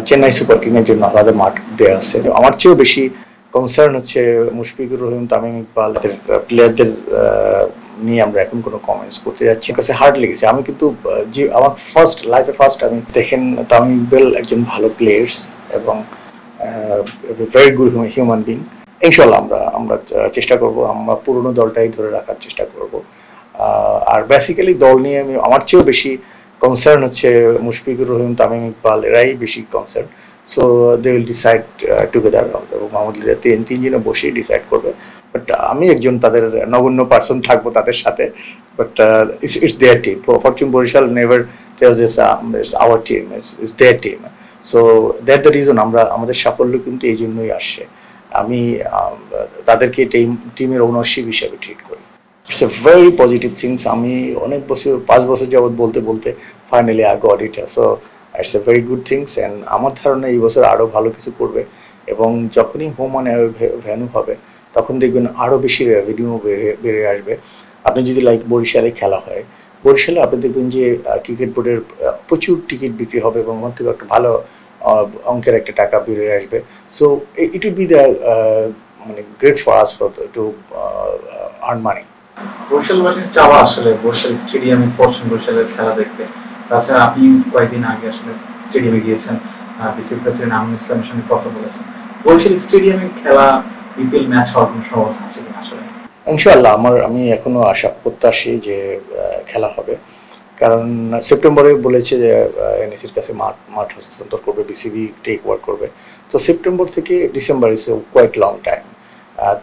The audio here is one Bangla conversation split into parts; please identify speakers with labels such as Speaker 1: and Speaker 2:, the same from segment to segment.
Speaker 1: চেন্নাই সুপার কিং এর জন্য আলাদা মাঠ দেওয়া আছে। আমার চেয়েও বেশি কনসার্ন হচ্ছে মুশফিকুর রহিম, তামিম ইকবাল প্লেয়ারদের নিয়ে আমরা এখন কোনো কমেন্টস করতে যাচ্ছি। কাছে হার্ড লেগেছে। আমি কিন্তু যে আমার লাইফে ফার্স্ট আমি দেখেন তামিম ইকবাল একজন ভালো প্লেয়ার্স এবং ভেরি গুড হিউম্যান বিং। ইনশাল্লাহ আমরা আমরা চেষ্টা করব, আমরা পুরনো দলটাই ধরে রাখার চেষ্টা করব। আর বেসিক্যালি দল নিয়ে আমি আমার চেয়েও বেশি কনসার্ন হচ্ছে মুশফিকুর রহিম, তামিম ইকবাল, এরাই বেশি concern. So they will decide together এবং মোহাম্মদ লিরা তিনজনে বসেই ডিসাইড করবে। বাট আমি একজন তাদের নগণ্য পার্সন থাকবো তাদের সাথে। But it's their team. Fortune Barishal never tells this it's our team, it's their team. So that the reason আমরা আমাদের সাফল্য কিন্তু এই জন্যই আসছে। আমি তাদেরকে টিমের ওনারশিপ হিসেবে ট্রিট করি। It's a very positive things. আমি অনেক বছর 5 বছর যাবৎ বলতে বলতে finally I got it. So it's a very good things and আমার ধারণা এই বছর আরও ভালো কিছু করবে এবং যখনই হোম অ্যান্ড ভ্যানু হবে তখন দেখবেন আরও বেশি রেভিনিউ বেড়ে আসবে। আপনি যদি লাইক বরিশালে খেলা হয়, বরিশালে আপনি দেখবেন যে ক্রিকেট বোর্ডের প্রচুর টিকিট বিক্রি হবে এবং ওখান থেকে একটা ভালো অঙ্কের একটা টাকা বেরিয়ে আসবে। So it will be the মানে great for us for to earn money.
Speaker 2: বরিশালবাসীর চাওয়া আসলে বরিশাল স্টেডিয়ামে পছন্দ বরিশালের খেলা দেখতে। তাছাড়া আপনি কয়েকদিন আগে আসলে স্টেডিয়ামে গিয়েছেন, বিসিবি প্রেসিডেন্ট আমিনুল ইসলামের সঙ্গে কথা বলেছেন। বরিশাল স্টেডিয়ামে খেলা বিপিএল ম্যাচ হওয়ার কোনো সম্ভাবনা আছে কিনা আসলে?
Speaker 1: ইনশাআল্লাহ আমি এখনো প্রত্যাশী যে খেলা হবে। কারণ সেপ্টেম্বরে বলেছে যে এনএসির কাছে মাঠ হস্তান্তর করবে, বিসিবি টেক ওভার করবে। তো সেপ্টেম্বর থেকে December is quite long time.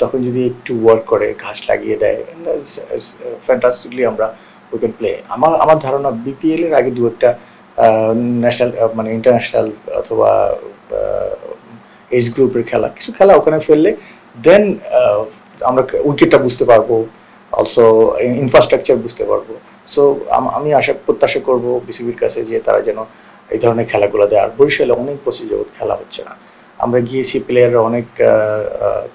Speaker 1: তখন যদি একটু ওয়ার্ক করে, ঘাস লাগিয়ে দেয়, ফ্যান্টাস্টিকলি আমরা উই ক্যান প্লে। আমার ধারণা বিপিএল এর আগে দু একটা ন্যাশনাল মানে ইন্টারন্যাশনাল অথবা এজ গ্রুপের কিছু খেলা ওখানে ফেললে দেন আমরা উইকেটটা বুঝতে পারবো, অলসো ইনফ্রাস্ট্রাকচার বুঝতে পারবো। সো আমি প্রত্যাশা করব বিসিবির কাছে যে তারা যেন এই ধরনের খেলাগুলো দেয়। আর বরিশালে অনেক বছর যাবৎ খেলা হচ্ছে না। আমরা গিয়েছি, প্লেয়াররা অনেক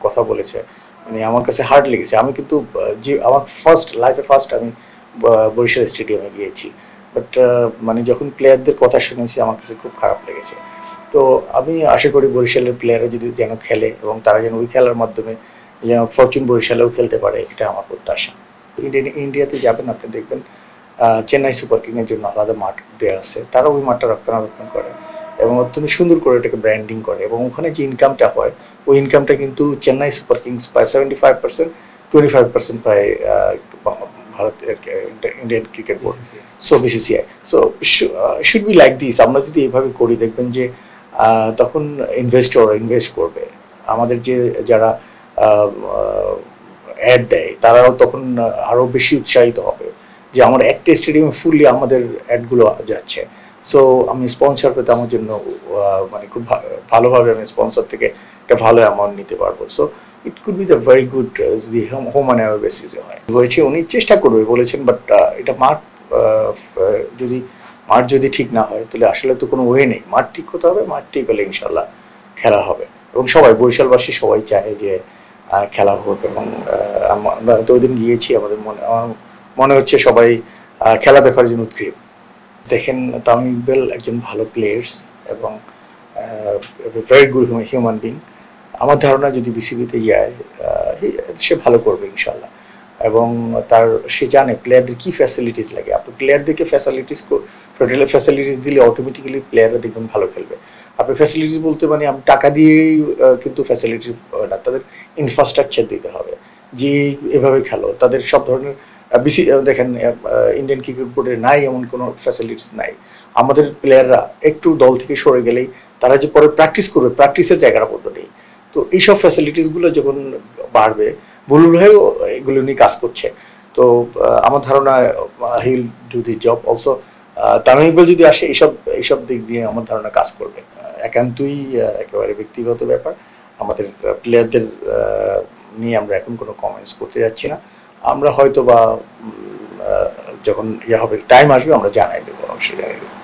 Speaker 1: কথা বলেছে, মানে আমার কাছে হার্ড লেগেছে। আমি কিন্তু যে আমার লাইফে ফার্স্ট আমি বরিশাল স্টেডিয়ামে গিয়েছি। বাট মানে যখন প্লেয়ারদের কথা শুনেছি আমার কাছে খুব খারাপ লেগেছে। তো আমি আশা করি বরিশালের প্লেয়াররা যদি যেন খেলে এবং তারা যেন ওই খেলার মাধ্যমে যেন ফরচুন বরিশালেও খেলতে পারে, এটা আমার প্রত্যাশা। ইন্ডিয়াতে যাবেন, আপনি দেখবেন চেন্নাই সুপার কিং এর জন্য আলাদা মাঠ দেওয়া আছে। তারা ওই মাঠটা রক্ষণাবেক্ষণ করে এবং অত্যন্ত সুন্দর করে এটাকে ব্র্যান্ডিং করে এবং ওখানে যে ইনকামটা হয় ওই ইনকামটা কিন্তু চেন্নাই সুপার কিংস পায় 75%, 25% পায় ভারতের Indian cricket board, so BCCI. So should be like this. আমরা যদি এইভাবে করি দেখবেন যে তখন ইনভেস্টর ইনভেস্ট করবে। আমাদের যারা অ্যাড দেয় তারাও তখন আরও বেশি উৎসাহিত হবে যে আমার একটা স্টেডিয়ামে ফুললি আমাদের অ্যাডগুলো যাচ্ছে। সো আমি স্পন্সর পেতে আমার জন্য মানে খুব ভালোভাবে আমি স্পন্সর থেকে একটা ভালো অ্যামাউন্ট নিতে পারবো। So it could be the very good যদি হোম অ্যান্ড অ্যাওয়ে বেসিসে হয়। হয়েছে উনি চেষ্টা করবে বলেছেন, বাট এটা মাঠ যদি ঠিক না হয় তাহলে আসলে তো কোনো ওয়ে নেই। মাঠ ঠিক হতে হবে, মাঠ ঠিক হলে ইনশাল্লাহ খেলা হবে এবং সবাই বরিশালবাসী সবাই চায় যে খেলা হোক। এবং আমরা তো ওই দিন গিয়েছি, আমার মনে হচ্ছে সবাই খেলা দেখার জন্য উৎগ্রীব। দেখেন তামিম ইকবাল একজন ভালো প্লেয়ার্স এবং ভেরি গুড হিউম্যান বিং। আমার ধারণা যদি বিসিবিতে যায় সে ভালো করবে ইনশাল্লাহ। এবং সে জানে প্লেয়ারদের কী ফ্যাসিলিটিস লাগে। আপনি প্লেয়ারদেরকে ফ্যাসিলিটিস দিলে অটোমেটিক্যালি প্লেয়াররা দেখবেন ভালো খেলবে। আপনি ফ্যাসিলিটিস বলতে মানে আমি টাকা দিয়েই কিন্তু ফ্যাসিলিটি না, তাদের ইনফ্রাস্ট্রাকচার দিতে হবে যে এভাবে খেলো। তাদের সব ধরনের দেখেন ইন্ডিয়ান ক্রিকেট বোর্ডে নাই এমন কোনো ফ্যাসিলিটিস নাই। আমাদের প্লেয়াররা একটু দল থেকে সরে গেলেই তারা যে পরে প্র্যাকটিস করবে, প্র্যাকটিসের জায়গাটা পর্যন্ত নেই। তো এইসব ফ্যাসিলিটিসগুলো যখন বাড়বে, বুলুল ভাইও এগুলো নিয়ে কাজ করছে। তো আমার ধারণা he will do the job also. Tamim Iqbal যদি আসে এইসব দিক দিয়ে আমার ধারণা কাজ করবে। একান্তই একেবারে ব্যক্তিগত ব্যাপার। আমাদের প্লেয়ারদের নিয়ে আমরা এখন কোনো কমেন্টস করতে যাচ্ছি না। আমরা হয়তো বা যখন হবে টাইম আসবে আমরা জানাই দেবো, অবশ্যই জানাই দেবো।